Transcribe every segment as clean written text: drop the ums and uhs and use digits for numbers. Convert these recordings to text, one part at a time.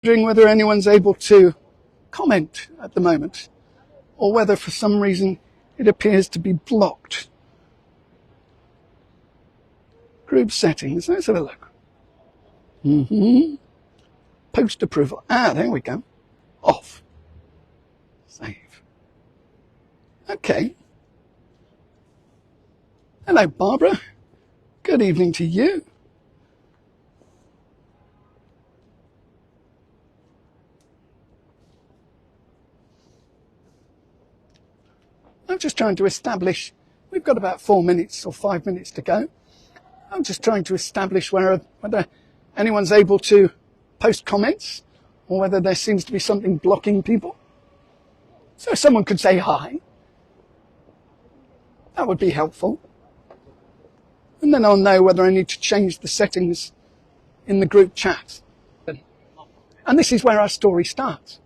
Wondering whether anyone's able to comment at the moment, or whether for some reason it appears to be blocked. Group settings, let's have a look. Post approval. There we go. Off. Save. Okay. Hello, Barbara. Good evening to you. I'm just trying to establish, we've got about 4 minutes or 5 minutes to go. I'm just trying to establish whether anyone's able to post comments or whether there seems to be something blocking people. So someone could say hi. That would be helpful. And then I'll know whether I need to change the settings in the group chat. And this is where our story starts.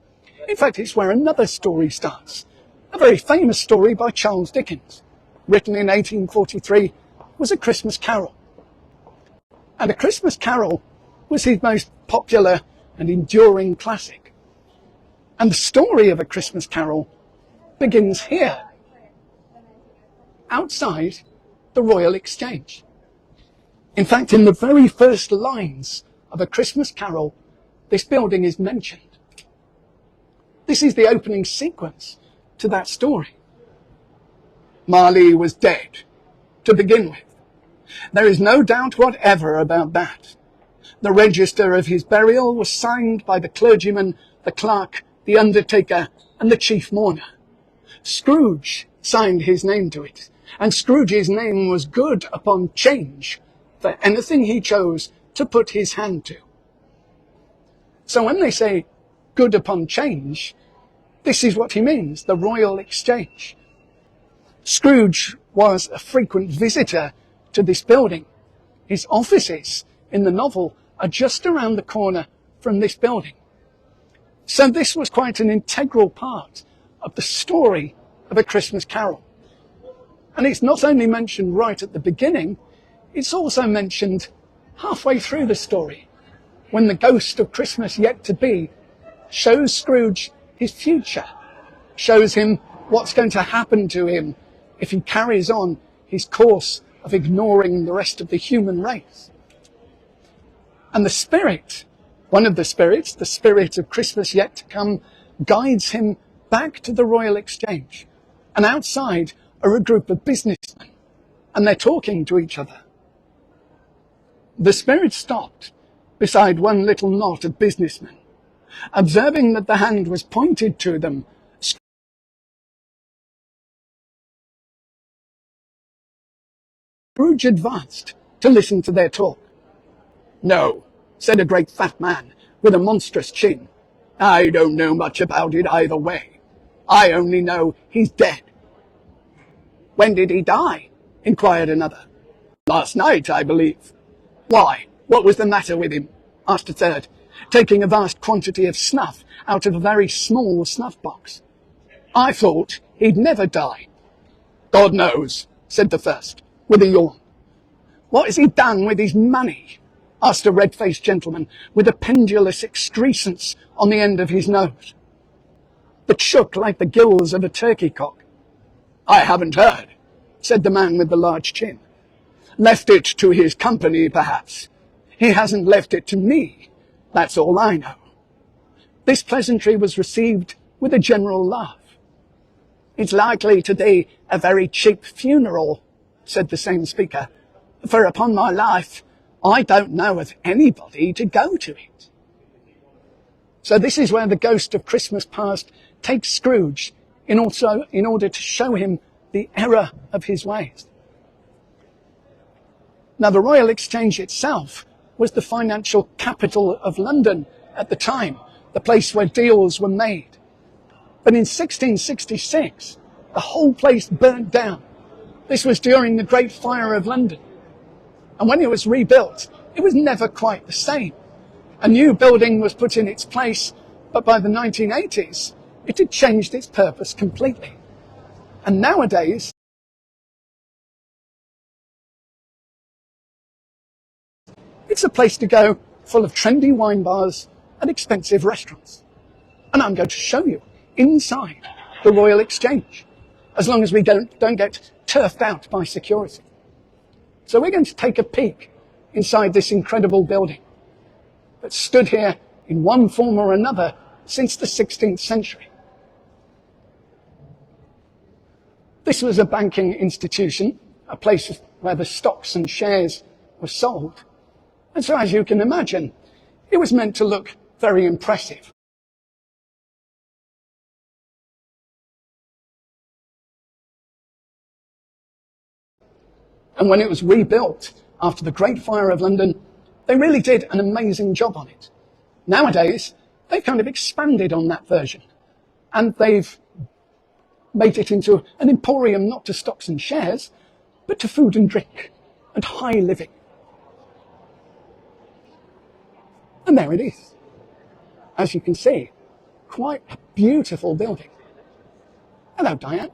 In fact, it's where another story starts. A very famous story by Charles Dickens, written in 1843, was A Christmas Carol. And A Christmas Carol was his most popular and enduring classic. And the story of A Christmas Carol begins here, outside the Royal Exchange. In fact, in the very first lines of A Christmas Carol, this building is mentioned. This is the opening sequence to that story. Marley was dead, to begin with. There is no doubt whatever about that. The register of his burial was signed by the clergyman, the clerk, the undertaker, and the chief mourner. Scrooge signed his name to it, and Scrooge's name was good upon change for anything he chose to put his hand to. So when they say good upon change, this is what he means, the Royal Exchange. Scrooge was a frequent visitor to this building. His offices in the novel are just around the corner from this building. So this was quite an integral part of the story of A Christmas Carol. And it's not only mentioned right at the beginning, it's also mentioned halfway through the story, when the ghost of Christmas yet to be shows Scrooge his future, shows him what's going to happen to him if he carries on his course of ignoring the rest of the human race. And the spirit, one of the spirits, the spirit of Christmas yet to come, guides him back to the Royal Exchange. And outside are a group of businessmen, and they're talking to each other. The spirit stopped beside one little knot of businessmen. Observing that the hand was pointed to them, Scrooge advanced to listen to their talk. "No," said a great fat man with a monstrous chin. "I don't know much about it either way. I only know he's dead." "When did he die?" inquired another. "Last night, I believe." "Why, what was the matter with him?" asked a third, taking a vast quantity of snuff out of a very small snuff box. "I thought he'd never die." "God knows," said the first, with a yawn. "What has he done with his money?" asked a red-faced gentleman with a pendulous excrescence on the end of his nose, that shook like the gills of a turkey cock. "I haven't heard," said the man with the large chin. "Left it to his company, perhaps. He hasn't left it to me. That's all I know." This pleasantry was received with a general laugh. "It's likely to be a very cheap funeral," said the same speaker, "for upon my life, I don't know of anybody to go to it." So this is where the ghost of Christmas past takes Scrooge in order to show him the error of his ways. Now, the Royal Exchange itself was the financial capital of London at the time, the place where deals were made. But in 1666, the whole place burnt down. This was during the Great Fire of London. And when it was rebuilt, it was never quite the same. A new building was put in its place, but by the 1980s, it had changed its purpose completely. And nowadays, it's a place to go full of trendy wine bars, at expensive restaurants. And I'm going to show you inside the Royal Exchange, as long as we don't get turfed out by security. So we're going to take a peek inside this incredible building that stood here in one form or another since the 16th century. This was a banking institution, a place where the stocks and shares were sold. And so, as you can imagine, it was meant to look very impressive. And when it was rebuilt after the Great Fire of London, they really did an amazing job on it. Nowadays, they've kind of expanded on that version, and they've made it into an emporium not to stocks and shares, but to food and drink and high living. And there it is. As you can see, quite a beautiful building. Hello, Diane.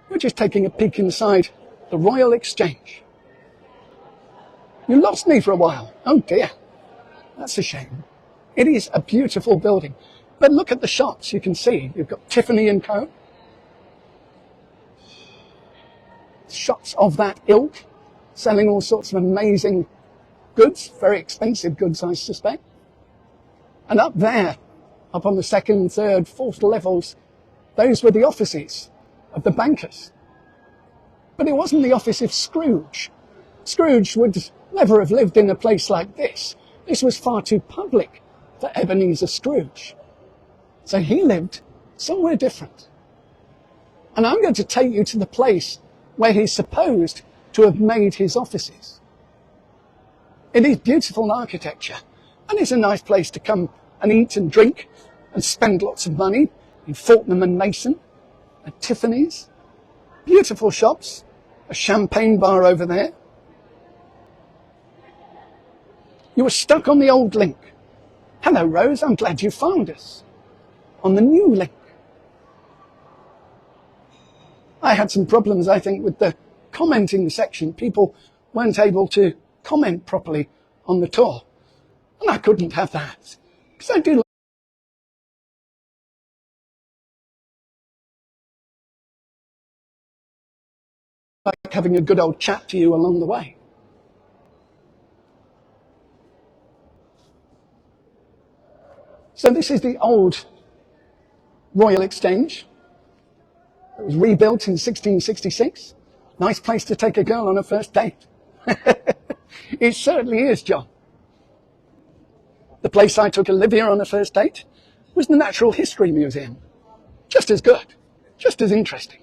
We're just taking a peek inside the Royal Exchange. You lost me for a while. Oh dear. That's a shame. It is a beautiful building. But look at the shops. You can see you've got Tiffany & Co. Shops of that ilk, selling all sorts of amazing goods, very expensive goods, I suspect. And up there, up on the second, third, fourth levels, those were the offices of the bankers. But it wasn't the office of Scrooge. Scrooge would never have lived in a place like this. This was far too public for Ebenezer Scrooge. So he lived somewhere different. And I'm going to take you to the place where he's supposed to have made his offices. It is beautiful architecture, and it's a nice place to come and eat and drink and spend lots of money in Fortnum and Mason and Tiffany's. Beautiful shops, a champagne bar over there. You were stuck on the old link. Hello, Rose, I'm glad you found us. On the new link. I had some problems, I think, with the commenting section. People weren't able to comment properly on the tour. And I couldn't have that. Because I do like having a good old chat to you along the way. So this is the old Royal Exchange. It was rebuilt in 1666. Nice place to take a girl on a first date. It certainly is, John. The place I took Olivia on a first date was the Natural History Museum. Just as good, just as interesting.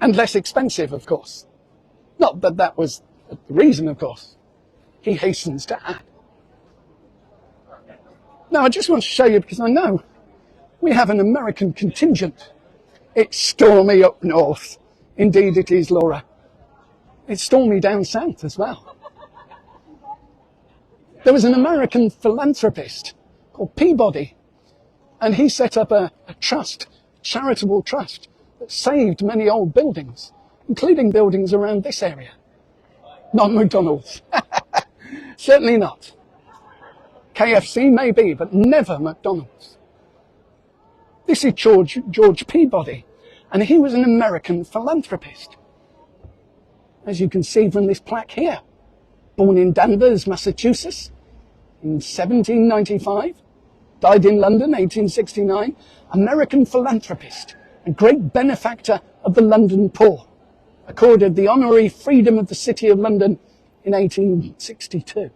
And less expensive, of course. Not that that was the reason, of course. He hastens to add. Now, I just want to show you, because I know we have an American contingent. It's stormy up north. Indeed it is, Laura. It's stormy down south as well. There was an American philanthropist called Peabody, and he set up a trust, charitable trust, that saved many old buildings, including buildings around this area. Not McDonald's. Certainly not. KFC maybe, but never McDonald's. This is George Peabody, and he was an American philanthropist. As you can see from this plaque here, born in Danvers, Massachusetts in 1795, died in London, 1869, American philanthropist and great benefactor of the London poor, accorded the honorary freedom of the City of London in 1862.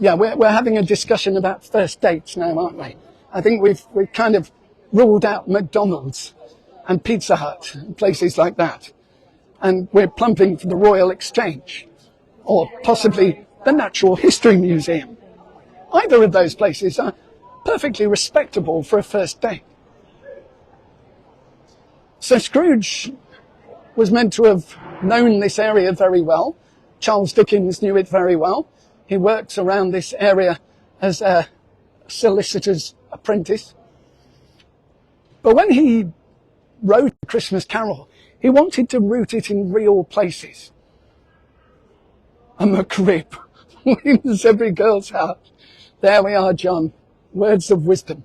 Yeah, we're having a discussion about first dates now, aren't we? I think we've kind of ruled out McDonald's and Pizza Hut and places like that. And we're plumping for the Royal Exchange or possibly the Natural History Museum. Either of those places are perfectly respectable for a first date. So Scrooge was meant to have known this area very well. Charles Dickens knew it very well. He worked around this area as a solicitor's apprentice. But when he wrote A Christmas Carol, he wanted to root it in real places. a McRib wins every girl's heart. There we are, John. Words of wisdom.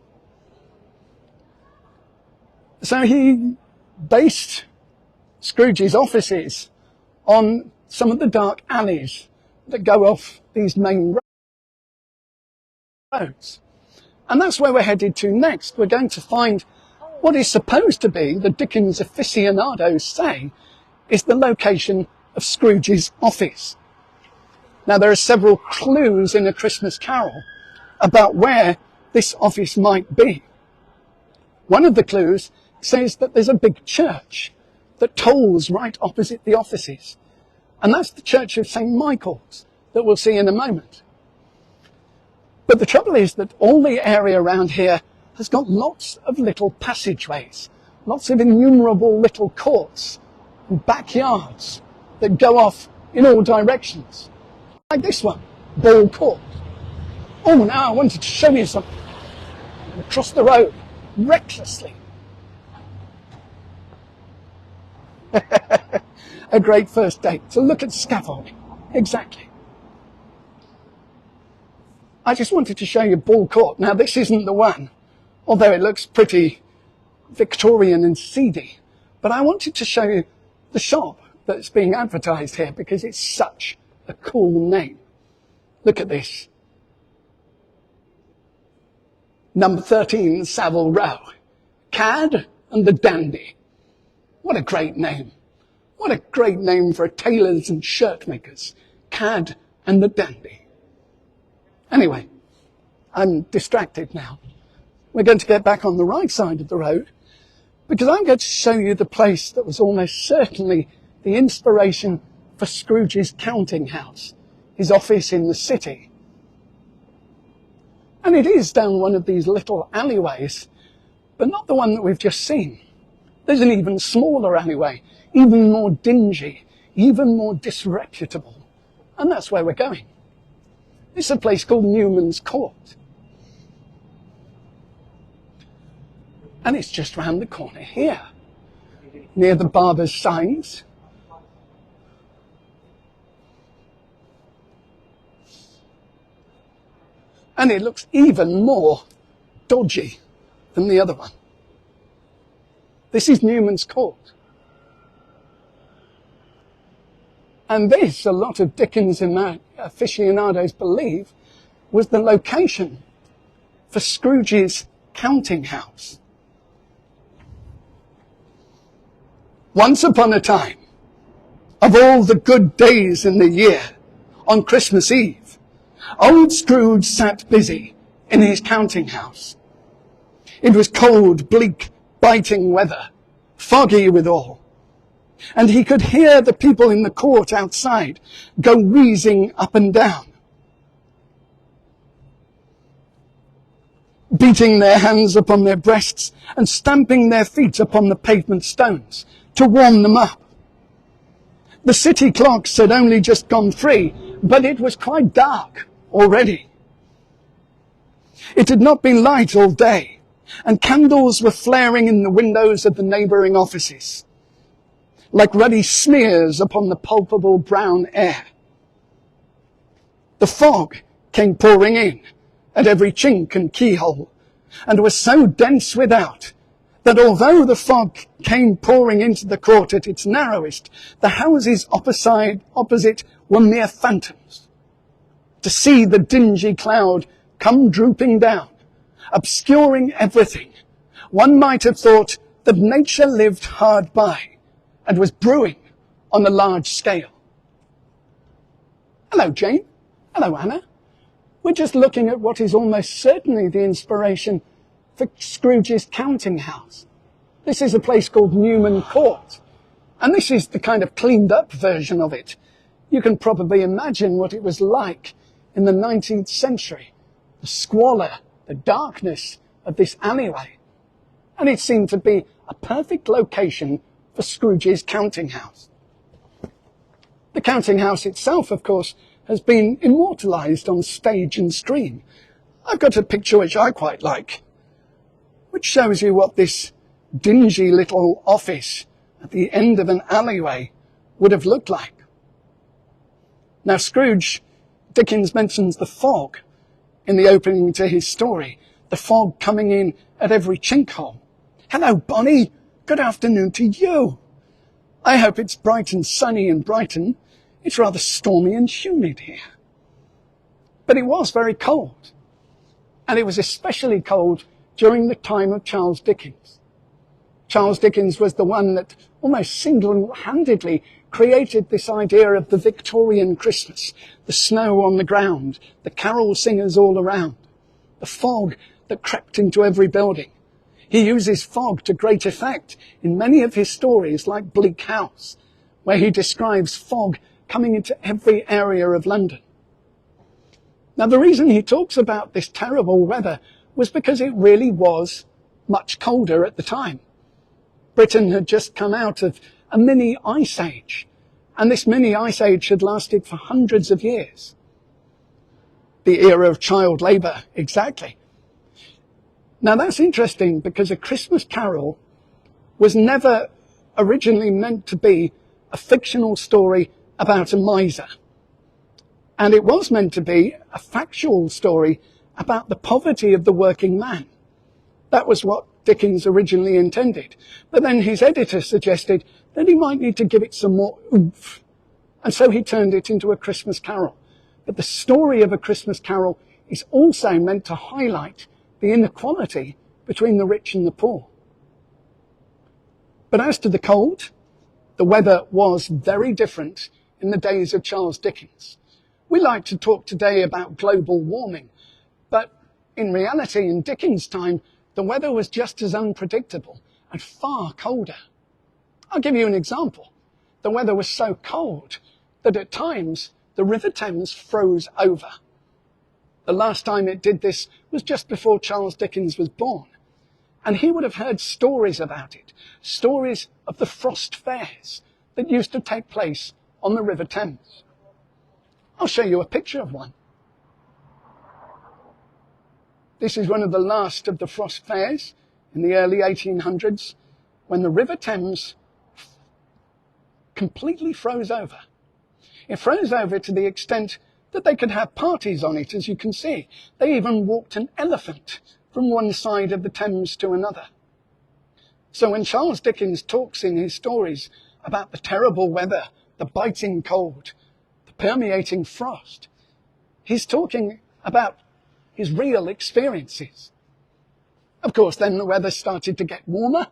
So he based Scrooge's offices on some of the dark alleys that go off these main roads. And that's where we're headed to next. We're going to find what is supposed to be, the Dickens aficionados say, is the location of Scrooge's office. Now, there are several clues in A Christmas Carol about where this office might be. One of the clues says that there's a big church that tolls right opposite the offices. And that's the Church of St. Michael's that we'll see in a moment. But the trouble is that all the area around here has got lots of little passageways, lots of innumerable little courts and backyards that go off in all directions. Like this one, Ball Court. Oh, now I wanted to show you something. Across the road, recklessly. A great first date, to look at scaffolding. Exactly. I just wanted to show you Ball Court. Now, this isn't the one, although it looks pretty Victorian and seedy. But I wanted to show you the shop that's being advertised here because it's such a cool name. Look at this. Number 13, Savile Row. Cad and the Dandy. What a great name. What a great name for tailors and shirt makers. Cad and the Dandy. Anyway, I'm distracted now. We're going to get back on the right side of the road because I'm going to show you the place that was almost certainly the inspiration for Scrooge's counting house, his office in the city. And it is down one of these little alleyways, but not the one that we've just seen. There's an even smaller alleyway, even more dingy, even more disreputable. And that's where we're going. It's a place called Newman's Court. And it's just round the corner here, near the barber's signs. And it looks even more dodgy than the other one. This is Newman's Court. And this, a lot of Dickens aficionados believe, was the location for Scrooge's counting house. Once upon a time, of all the good days in the year, on Christmas Eve, old Scrooge sat busy in his counting house. It was cold, bleak, biting weather, foggy withal, and he could hear the people in the court outside go wheezing up and down, beating their hands upon their breasts and stamping their feet upon the pavement stones to warm them up. The city clocks had only just gone 3, but it was quite dark already. It had not been light all day, and candles were flaring in the windows of the neighbouring offices, like ruddy smears upon the palpable brown air. The fog came pouring in at every chink and keyhole, and was so dense without that although the fog came pouring into the court at its narrowest, the houses opposite were mere phantoms. To see the dingy cloud come drooping down, obscuring everything, one might have thought that nature lived hard by and was brewing on a large scale. Hello, Jane. Hello, Anna. We're just looking at what is almost certainly the inspiration for Scrooge's counting house. This is a place called Newman Court, and this is the kind of cleaned up version of it. You can probably imagine what it was like in the 19th century, the squalor, the darkness of this alleyway. And it seemed to be a perfect location for Scrooge's counting house. The counting house itself, of course, has been immortalised on stage and screen. I've got a picture which I quite like, which shows you what this dingy little office at the end of an alleyway would have looked like. Now, Scrooge, Dickens mentions the fog in the opening to his story, the fog coming in at every chink hole. Hello, Bonnie. Good afternoon to you. I hope it's bright and sunny in Brighton. It's rather stormy and humid here. But it was very cold. And it was especially cold during the time of Charles Dickens. Charles Dickens was the one that almost single-handedly created this idea of the Victorian Christmas, the snow on the ground, the carol singers all around, the fog that crept into every building. He uses fog to great effect in many of his stories, like Bleak House, where he describes fog coming into every area of London. Now, the reason he talks about this terrible weather was because it really was much colder at the time. Britain had just come out of a mini ice age, and this mini ice age had lasted for hundreds of years. The era of child labour, exactly. Now that's interesting because A Christmas Carol was never originally meant to be a fictional story about a miser. And it was meant to be a factual story about the poverty of the working man. That was what Dickens originally intended. But then his editor suggested that he might need to give it some more oomph. And so he turned it into A Christmas Carol. But the story of A Christmas Carol is also meant to highlight the inequality between the rich and the poor. But as to the cold, the weather was very different in the days of Charles Dickens. We like to talk today about global warming, but in reality, in Dickens' time, the weather was just as unpredictable and far colder. I'll give you an example. The weather was so cold that at times the River Thames froze over. The last time it did this was just before Charles Dickens was born. And he would have heard stories about it, stories of the frost fairs that used to take place on the River Thames. I'll show you a picture of one. This is one of the last of the frost fairs in the early 1800s, when the River Thames completely froze over. It froze over to the extent that they could have parties on it, as you can see. They even walked an elephant from one side of the Thames to another. So when Charles Dickens talks in his stories about the terrible weather, the biting cold, the permeating frost, he's talking about his real experiences. Of course, then the weather started to get warmer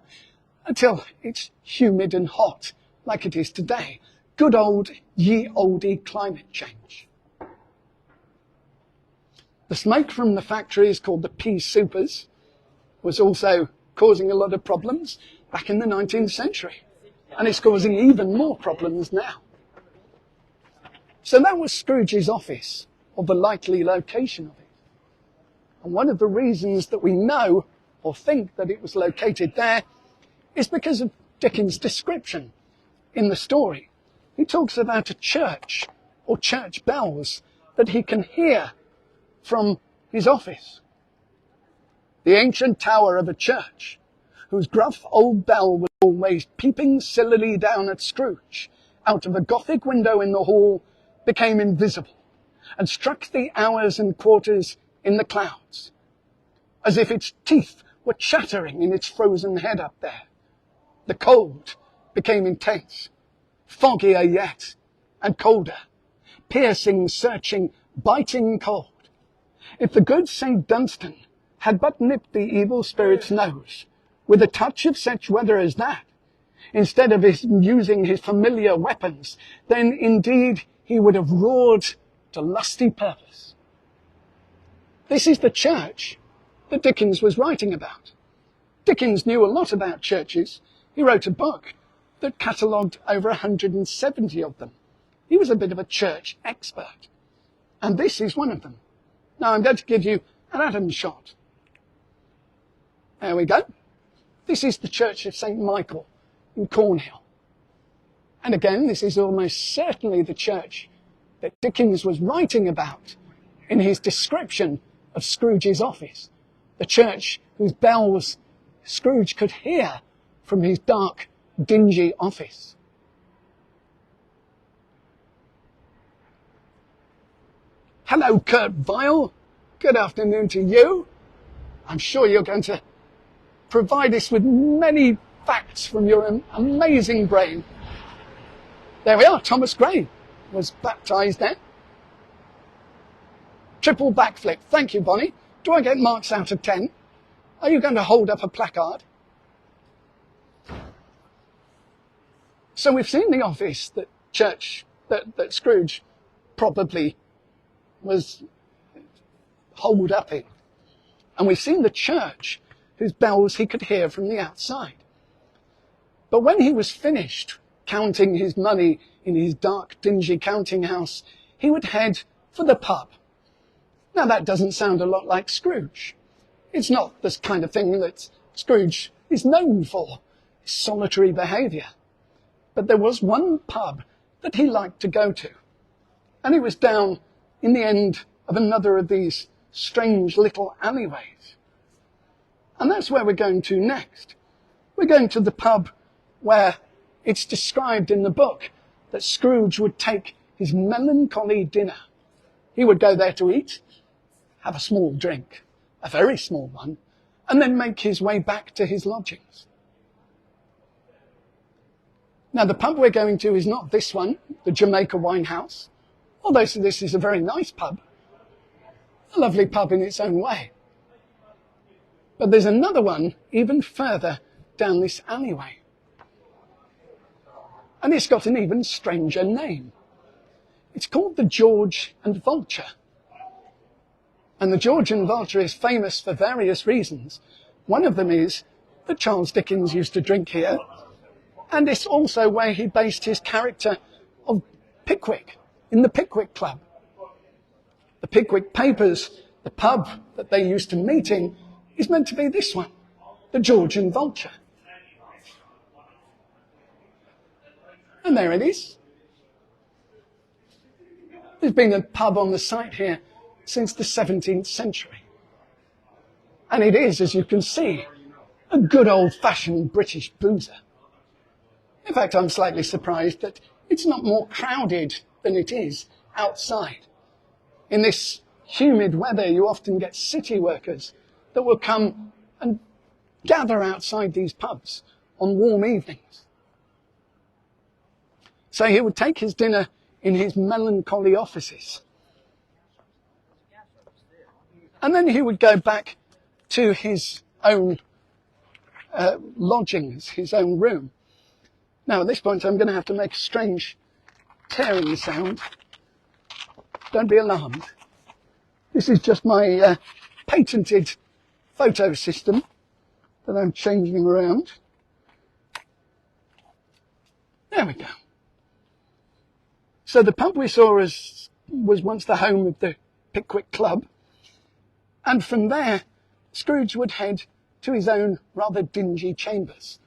until it's humid and hot, like it is today. Good old ye olde climate change. The smoke from the factories called the pea supers was also causing a lot of problems back in the 19th century. And it's causing even more problems now. So that was Scrooge's office, or the likely location of it. And one of the reasons that we know or think that it was located there is because of Dickens' description in the story. He talks about a church or church bells that he can hear from his office. The ancient tower of a church, whose gruff old bell was always peeping sillily down at Scrooge out of a Gothic window in the hall, became invisible and struck the hours and quarters in the clouds, as if its teeth were chattering in its frozen head up there. The cold became intense, foggier yet, and colder, piercing, searching, biting cold. If the good St. Dunstan had but nipped the evil spirit's nose with a touch of such weather as that, instead of using his familiar weapons, then indeed he would have roared to lusty purpose. This is the church that Dickens was writing about. Dickens knew a lot about churches. He wrote a book that catalogued over 170 of them. He was a bit of a church expert. And this is one of them. Now I'm going to give you an Adam shot. There we go. This is the Church of St. Michael in Cornhill. And again, this is almost certainly the church that Dickens was writing about in his description of Scrooge's office. The church whose bells Scrooge could hear from his dark, dingy office. Hello, Kurt Vile. Good afternoon to you. I'm sure you're going to provide us with many facts from your amazing brain. There we are. Thomas Gray was baptized then. Triple backflip. Thank you, Bonnie. Do I get marks out of 10? Are you going to hold up a placard? So we've seen the office that Scrooge probably was holed up in. And we've seen the church whose bells he could hear from the outside. But when he was finished counting his money in his dark, dingy counting house, he would head for the pub. Now that doesn't sound a lot like Scrooge. It's not this kind of thing that Scrooge is known for, solitary behaviour. But there was one pub that he liked to go to. And it was down in the end of another of these strange little alleyways. And that's where we're going to next. We're going to the pub where it's described in the book that Scrooge would take his melancholy dinner. He would go there to eat, have a small drink, a very small one, and then make his way back to his lodgings. Now, the pub we're going to is not this one, the Jamaica Wine House, although this is a very nice pub, a lovely pub in its own way. But there's another one even further down this alleyway. And it's got an even stranger name. It's called the George and Vulture. And the George and Vulture is famous for various reasons. One of them is that Charles Dickens used to drink here. And it's also where he based his character of Pickwick, in the Pickwick Club. The Pickwick Papers, the pub that they used to meet in, is meant to be this one, the George and Vulture. And there it is. There's been a pub on the site here since the 17th century. And it is, as you can see, a good old-fashioned British boozer. In fact, I'm slightly surprised that it's not more crowded than it is outside. In this humid weather, you often get city workers that will come and gather outside these pubs on warm evenings. So he would take his dinner in his melancholy offices. And then he would go back to his own lodgings, his own room. Now, at this point, I'm going to have to make a strange tearing sound. Don't be alarmed. This is just my patented photo system that I'm changing around. There we go. So the pub we saw was once the home of the Pickwick Club. And from there, Scrooge would head to his own rather dingy chambers.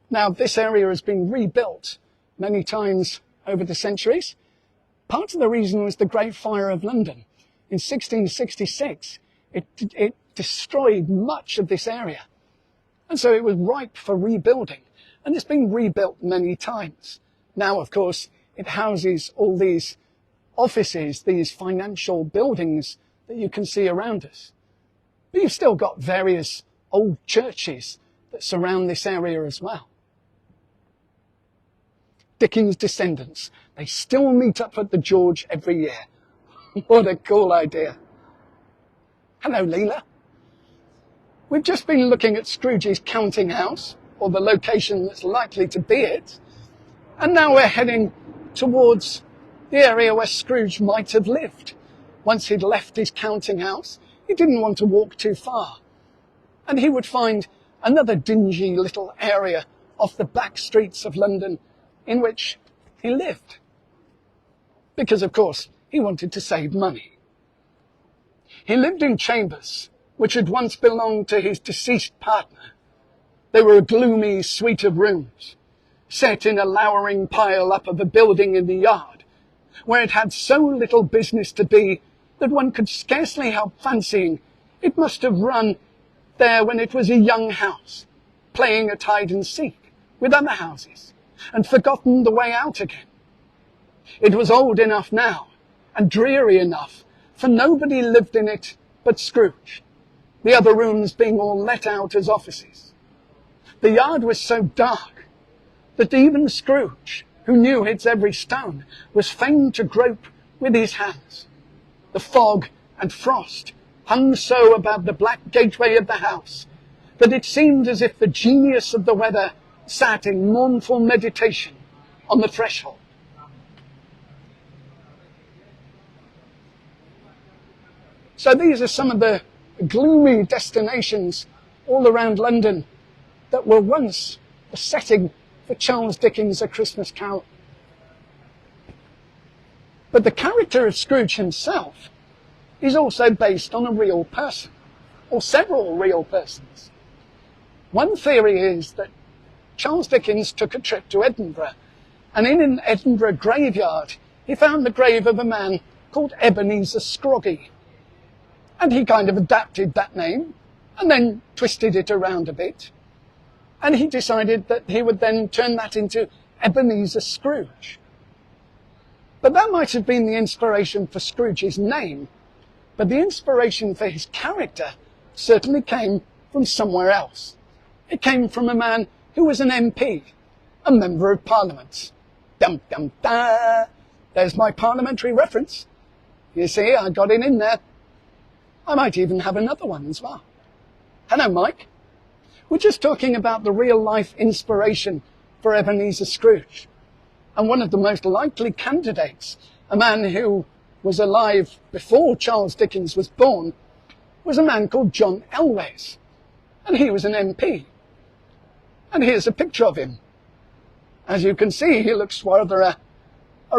Now, this area has been rebuilt many times over the centuries. Part of the reason was the Great Fire of London. In 1666, it destroyed much of this area. And so it was ripe for rebuilding. And it's been rebuilt many times. Now, of course, it houses all these offices, these financial buildings that you can see around us. But you've still got various old churches that surround this area as well. Dickens' descendants, they still meet up at the George every year. What a cool idea. Hello, Leela. We've just been looking at Scrooge's counting house, or the location that's likely to be it, and now we're heading towards the area where Scrooge might have lived. Once he'd left his counting house, he didn't want to walk too far, and he would find another dingy little area off the back streets of London in which he lived. Because, of course, he wanted to save money. He lived in chambers which had once belonged to his deceased partner. They were a gloomy suite of rooms, set in a lowering pile-up of a building in the yard, where it had so little business to be that one could scarcely help fancying it must have run there when it was a young house, playing at hide-and-seek with other houses, and forgotten the way out again. It was old enough now and dreary enough, for nobody lived in it but Scrooge, the other rooms being all let out as offices. The yard was so dark that even Scrooge, who knew its every stone, was fain to grope with his hands. The fog and frost hung so about the black gateway of the house that it seemed as if the genius of the weather sat in mournful meditation on the threshold. So these are some of the gloomy destinations all around London that were once the setting for Charles Dickens' A Christmas Carol. But the character of Scrooge himself is also based on a real person, or several real persons. One theory is that Charles Dickens took a trip to Edinburgh, and in an Edinburgh graveyard he found the grave of a man called Ebenezer Scroggy. And he kind of adapted that name and then twisted it around a bit. And he decided that he would then turn that into Ebenezer Scrooge. But that might have been the inspiration for Scrooge's name, but the inspiration for his character certainly came from somewhere else. It came from a man who was an MP, a Member of Parliament. Dum dum da! There's my parliamentary reference. You see, I got it in there. I might even have another one as well. Hello, Mike. We're just talking about the real-life inspiration for Ebenezer Scrooge. And one of the most likely candidates, a man who was alive before Charles Dickens was born, was a man called John Elwes. And he was an MP. And here's a picture of him. As you can see, he looks rather a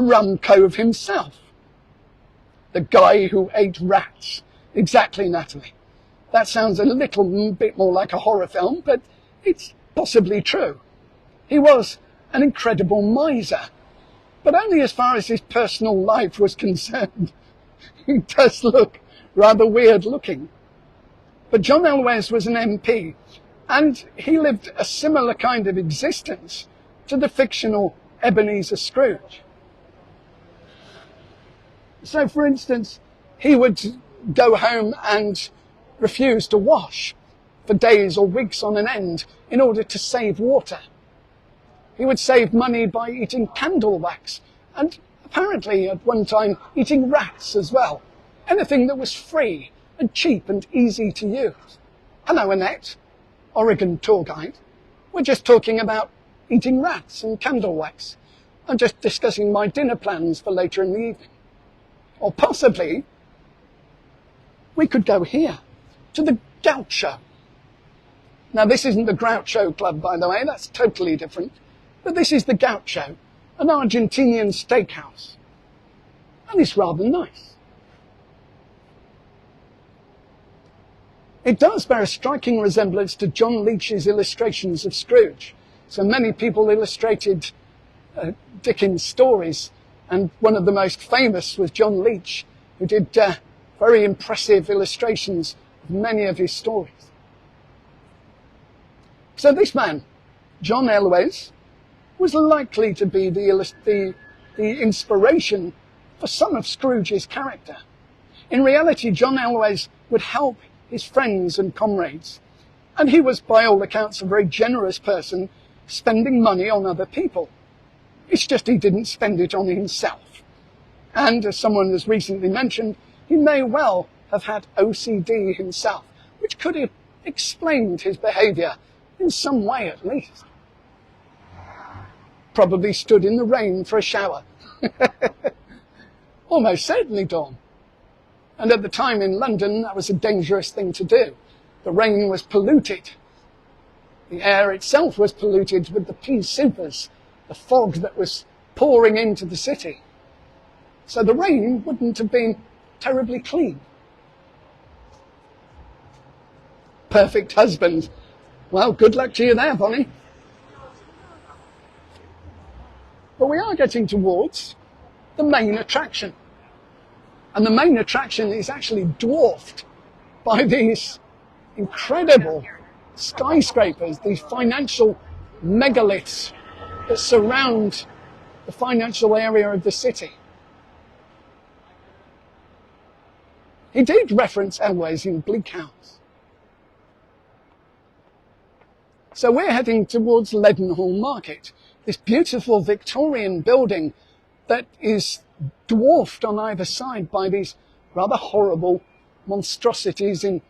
rum cove himself. The guy who ate rats. Exactly, Natalie. That sounds a little bit more like a horror film, but it's possibly true. He was an incredible miser, but only as far as his personal life was concerned. He does look rather weird looking. But John Elwes was an MP, and he lived a similar kind of existence to the fictional Ebenezer Scrooge. So, for instance, he would go home and refuse to wash for days or weeks on an end in order to save water. He would save money by eating candle wax and apparently at one time eating rats as well. Anything that was free and cheap and easy to use. Hello, Annette, Oregon tour guide. We're just talking about eating rats and candle wax. I'm just discussing my dinner plans for later in the evening. Or possibly we could go here, to the Gaucho. Now, this isn't the Groucho Club, by the way, that's totally different. But this is the Gaucho, an Argentinian steakhouse. And it's rather nice. It does bear a striking resemblance to John Leech's illustrations of Scrooge. So many people illustrated Dickens' stories, and one of the most famous was John Leech, who did very impressive illustrations of many of his stories. So this man, John Elwes, was likely to be the inspiration for some of Scrooge's character. In reality, John Elwes would help his friends and comrades, and he was, by all accounts, a very generous person, spending money on other people. It's just he didn't spend it on himself. And as someone has recently mentioned, he may well have had OCD himself, which could have explained his behaviour in some way at least. Probably stood in the rain for a shower. Almost certainly, Dawn. And at the time in London, that was a dangerous thing to do. The rain was polluted. The air itself was polluted with the pea supers, the fog that was pouring into the city. So the rain wouldn't have been terribly clean. Perfect husband. Well, good luck to you there, Bonnie. But we are getting towards the main attraction. And the main attraction is actually dwarfed by these incredible skyscrapers, these financial megaliths that surround the financial area of the city. He did reference Elwes in Bleak House. So we're heading towards Leadenhall Market, this beautiful Victorian building that is dwarfed on either side by these rather horrible monstrosities in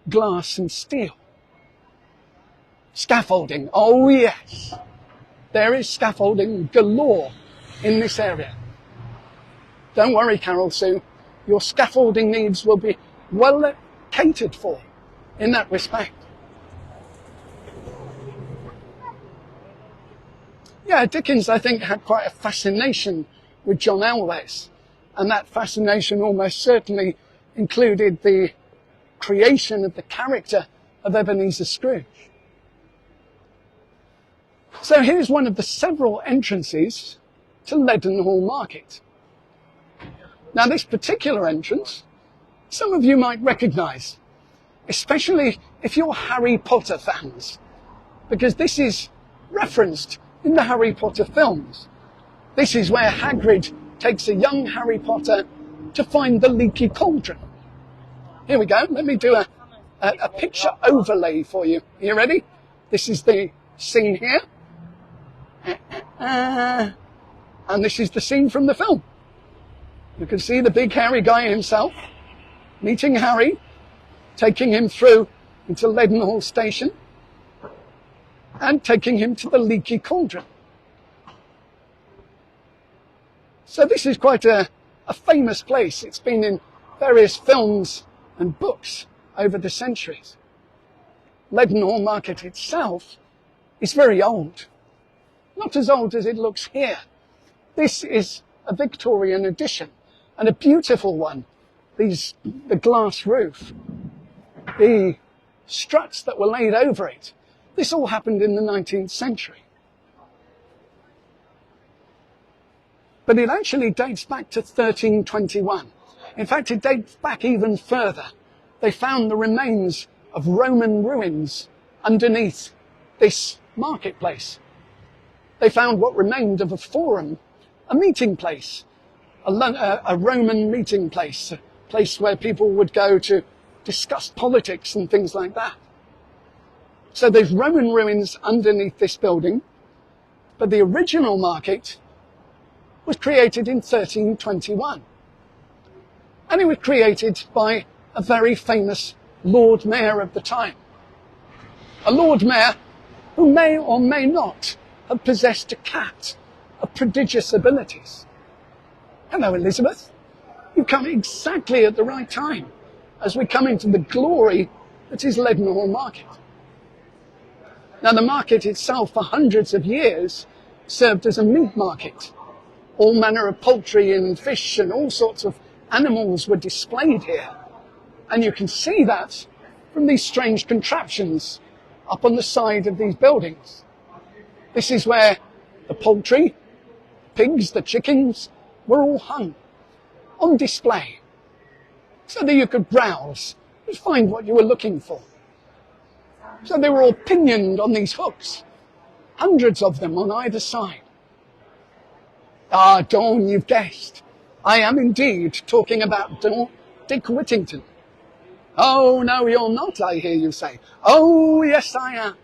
glass and steel. Scaffolding, oh yes, there is scaffolding galore in this area. Don't worry, Carol Sue, your scaffolding needs will be well catered for in that respect. Yeah, Dickens, I think, had quite a fascination with John Elwes, and that fascination almost certainly included the creation of the character of Ebenezer Scrooge. So here's one of the several entrances to Leadenhall Market. Now this particular entrance, some of you might recognise, especially if you're Harry Potter fans, because this is referenced in the Harry Potter films. This is where Hagrid takes a young Harry Potter to find the leaky cauldron. Here we go, let me do a picture overlay for you. Are you ready? This is the scene here. And this is the scene from the film. You can see the big hairy guy himself meeting Harry, taking him through into Leadenhall Station and taking him to the leaky cauldron. So this is quite a famous place. It's been in various films and books over the centuries. Leadenhall Market itself is very old. Not as old as it looks here. This is a Victorian addition, and a beautiful one. The glass roof, the struts that were laid over it. This all happened in the 19th century. But it actually dates back to 1321. In fact, it dates back even further. They found the remains of Roman ruins underneath this marketplace. They found what remained of a forum, a meeting place, a Roman meeting place, a place where people would go to discuss politics and things like that. So there's Roman ruins underneath this building, but the original market was created in 1321. And it was created by a very famous Lord Mayor of the time. A Lord Mayor who may or may not have possessed a cat of prodigious abilities. Hello, Elizabeth. You come exactly at the right time as we come into the glory that is Leadenhall Market. Now, the market itself for hundreds of years served as a meat market. All manner of poultry and fish and all sorts of animals were displayed here. And you can see that from these strange contraptions up on the side of these buildings. This is where the poultry, pigs, the chickens, were all hung on display so that you could browse and find what you were looking for. So they were all pinioned on these hooks, hundreds of them on either side. Ah, Dawn, you've guessed. I am indeed talking about Dick Whittington. Oh, no, you're not, I hear you say. Oh, yes, I am.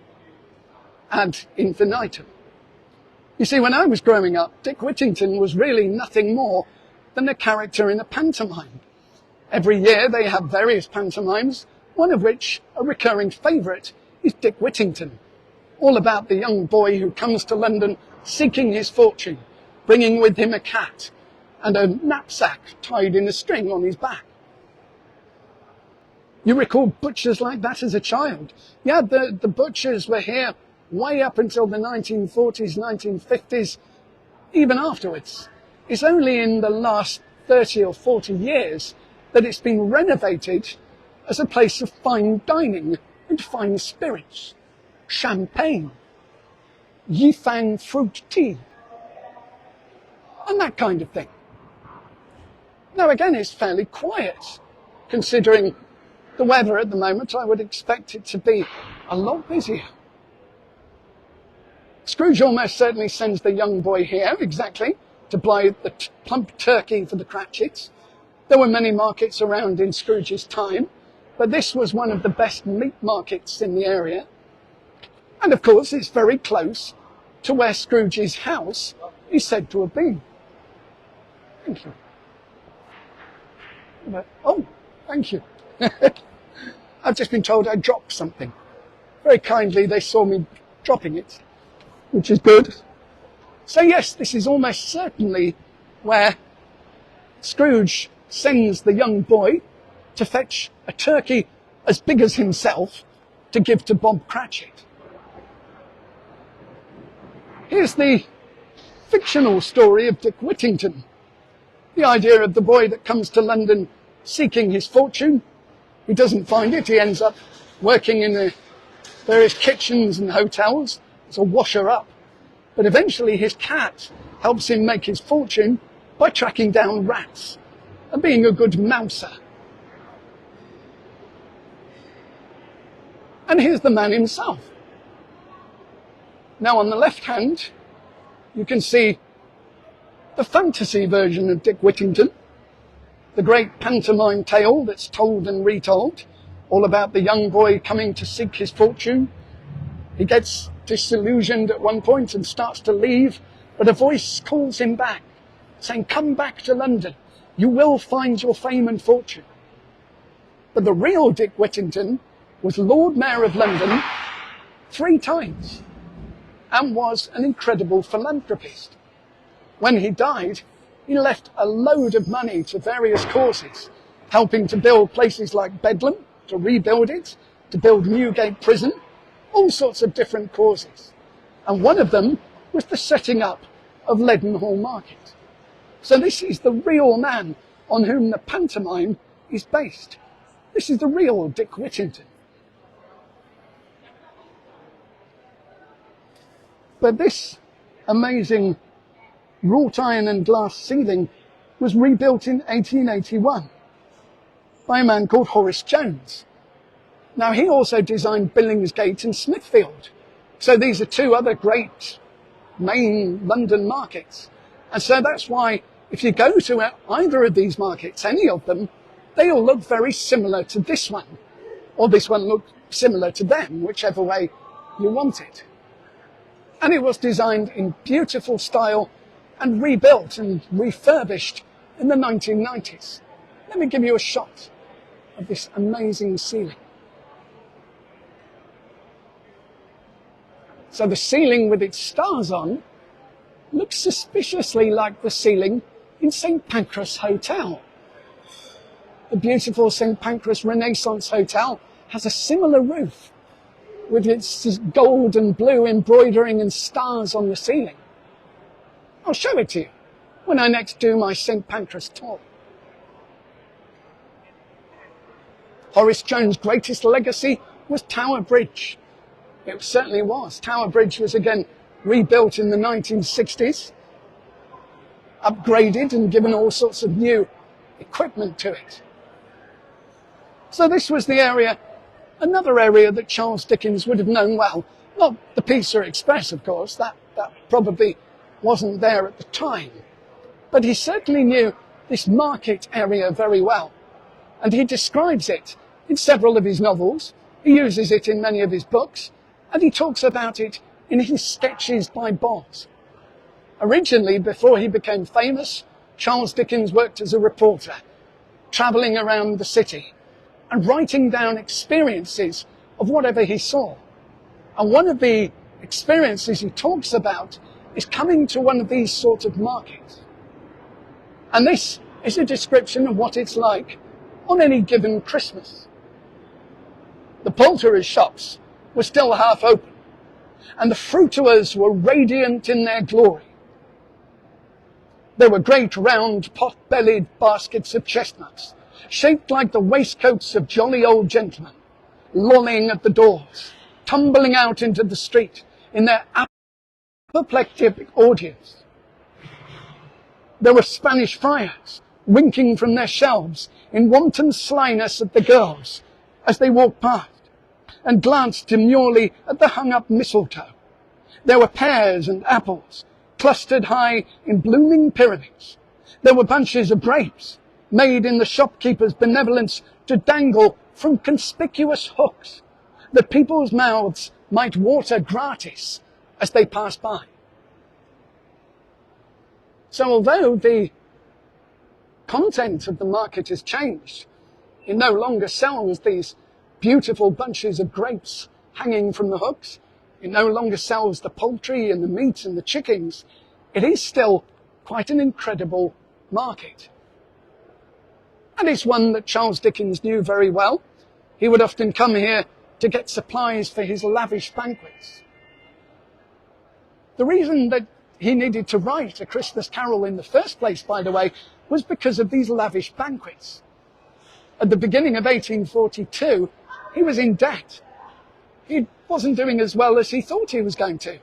Ad infinitum. You see, when I was growing up, Dick Whittington was really nothing more than a character in a pantomime. Every year they have various pantomimes, one of which, a recurring favourite, is Dick Whittington, all about the young boy who comes to London seeking his fortune, bringing with him a cat and a knapsack tied in a string on his back. You recall butchers like that as a child? Yeah, the butchers were here way up until the 1940s, 1950s, even afterwards. It's only in the last 30 or 40 years that it's been renovated as a place of fine dining and fine spirits, champagne, Yifang fruit tea, and that kind of thing. Now again, it's fairly quiet. Considering the weather at the moment, I would expect it to be a lot busier. Scrooge almost certainly sends the young boy here, exactly, to buy the plump turkey for the Cratchits. There were many markets around in Scrooge's time, but this was one of the best meat markets in the area. And of course, it's very close to where Scrooge's house is said to have been. Thank you. Oh, thank you. I've just been told I dropped something. Very kindly, they saw me dropping it, which is good. So yes, this is almost certainly where Scrooge sends the young boy to fetch a turkey as big as himself to give to Bob Cratchit. Here's the fictional story of Dick Whittington. The idea of the boy that comes to London seeking his fortune. He doesn't find it. He ends up working in the various kitchens and hotels as a washer-up. But eventually his cat helps him make his fortune by tracking down rats and being a good mouser. And here's the man himself. Now on the left hand, you can see the fantasy version of Dick Whittington, the great pantomime tale that's told and retold, all about the young boy coming to seek his fortune. He gets disillusioned at one point and starts to leave, but a voice calls him back, saying, "Come back to London. You will find your fame and fortune." But the real Dick Whittington was Lord Mayor of London 3 times and was an incredible philanthropist. When he died, he left a load of money to various causes, helping to build places like Bedlam, to rebuild it, to build Newgate Prison, all sorts of different causes. And one of them was the setting up of Leadenhall Market. So this is the real man on whom the pantomime is based. This is the real Dick Whittington. But this amazing wrought iron and glass ceiling was rebuilt in 1881 by a man called Horace Jones. Now he also designed Billingsgate and Smithfield. So these are 2 other great main London markets. And so that's why if you go to either of these markets, any of them, they all look very similar to this one. Or this one looked similar to them, whichever way you want it. And it was designed in beautiful style and rebuilt and refurbished in the 1990s. Let me give you a shot of this amazing ceiling. So the ceiling with its stars on looks suspiciously like the ceiling in St. Pancras Hotel. The beautiful St. Pancras Renaissance Hotel has a similar roof with its gold and blue embroidering and stars on the ceiling. I'll show it to you when I next do my St. Pancras tour. Horace Jones' greatest legacy was Tower Bridge. It certainly was. Tower Bridge was again rebuilt in the 1960s, upgraded and given all sorts of new equipment to it. So this was the area, another area that Charles Dickens would have known well. Not the Pizza Express, of course, that probably wasn't there at the time. But he certainly knew this market area very well. And he describes it in several of his novels. He uses it in many of his books. And he talks about it in his sketches by Boz. Originally, before he became famous, Charles Dickens worked as a reporter, travelling around the city and writing down experiences of whatever he saw. And one of the experiences he talks about is coming to one of these sort of markets. And this is a description of what it's like on any given Christmas. The poulterers' shops were still half open, and the fruiterers were radiant in their glory. There were great round pot-bellied baskets of chestnuts, shaped like the waistcoats of jolly old gentlemen, lolling at the doors, tumbling out into the street in their apoplectic audience. There were Spanish friars winking from their shelves in wanton slyness at the girls as they walked past and glanced demurely at the hung-up mistletoe. There were pears and apples clustered high in blooming pyramids. There were bunches of grapes made in the shopkeeper's benevolence to dangle from conspicuous hooks that people's mouths might water gratis as they pass by. So although the content of the market has changed, it no longer sells these beautiful bunches of grapes hanging from the hooks. It no longer sells the poultry and the meat and the chickens. It is still quite an incredible market. And it's one that Charles Dickens knew very well. He would often come here to get supplies for his lavish banquets. The reason that he needed to write A Christmas Carol in the first place, by the way, was because of these lavish banquets. At the beginning of 1842, he was in debt. He wasn't doing as well as he thought he was going to.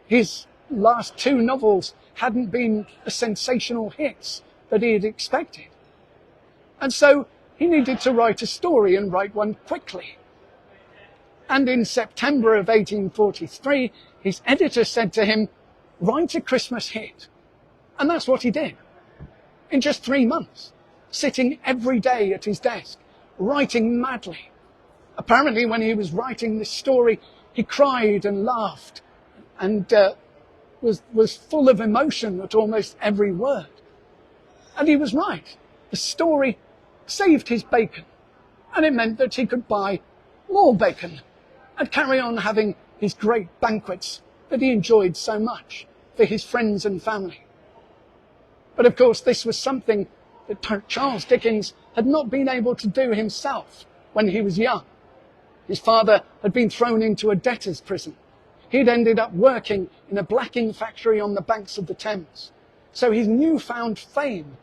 His last two novels hadn't been the sensational hits that he had expected. And so he needed to write a story and write one quickly. And in September of 1843, his editor said to him, "Write a Christmas hit." And that's what he did. In just 3 months, sitting every day at his desk, writing madly. Apparently, when he was writing this story, he cried and laughed and was full of emotion at almost every word. And he was right. The story saved his bacon, and it meant that he could buy more bacon and carry on having his great banquets that he enjoyed so much for his friends and family. But of course, this was something that Charles Dickens had not been able to do himself when he was young. His father had been thrown into a debtor's prison. He'd ended up working in a blacking factory on the banks of the Thames. So his newfound fame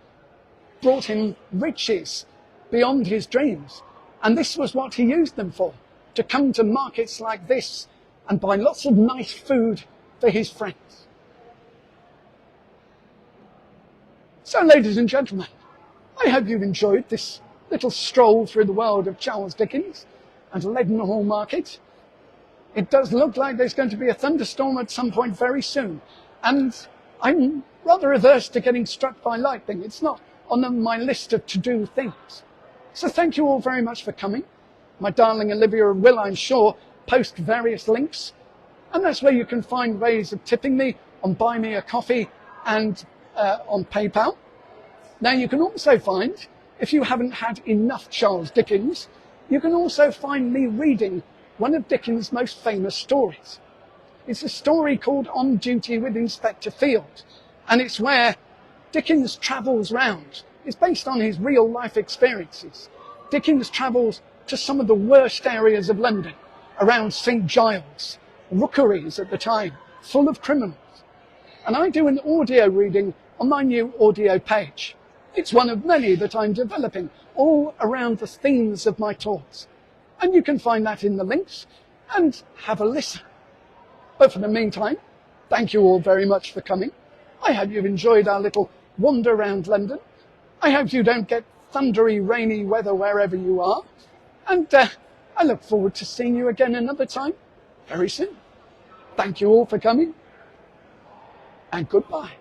brought him riches beyond his dreams. And this was what he used them for, to come to markets like this and buy lots of nice food for his friends. So, ladies and gentlemen, I hope you've enjoyed this little stroll through the world of Charles Dickens and Leadenhall Market. It does look like there's going to be a thunderstorm at some point very soon. And I'm rather averse to getting struck by lightning. It's not on my list of to-do things. So thank you all very much for coming. My darling Olivia will, I'm sure, post various links. And that's where you can find ways of tipping me on Buy Me a Coffee and on PayPal. Now you can also find, if you haven't had enough Charles Dickens, you can also find me reading one of Dickens' most famous stories. It's a story called On Duty with Inspector Field, and it's where Dickens travels round. It's based on his real life experiences. Dickens travels to some of the worst areas of London, around St. Giles, rookeries at the time, full of criminals. And I do an audio reading on my new audio page. It's one of many that I'm developing, all around the themes of my talks. And you can find that in the links and have a listen. But for the meantime, thank you all very much for coming. I hope you've enjoyed our little wander around London. I hope you don't get thundery, rainy weather wherever you are. And I look forward to seeing you again another time very soon. Thank you all for coming, and goodbye.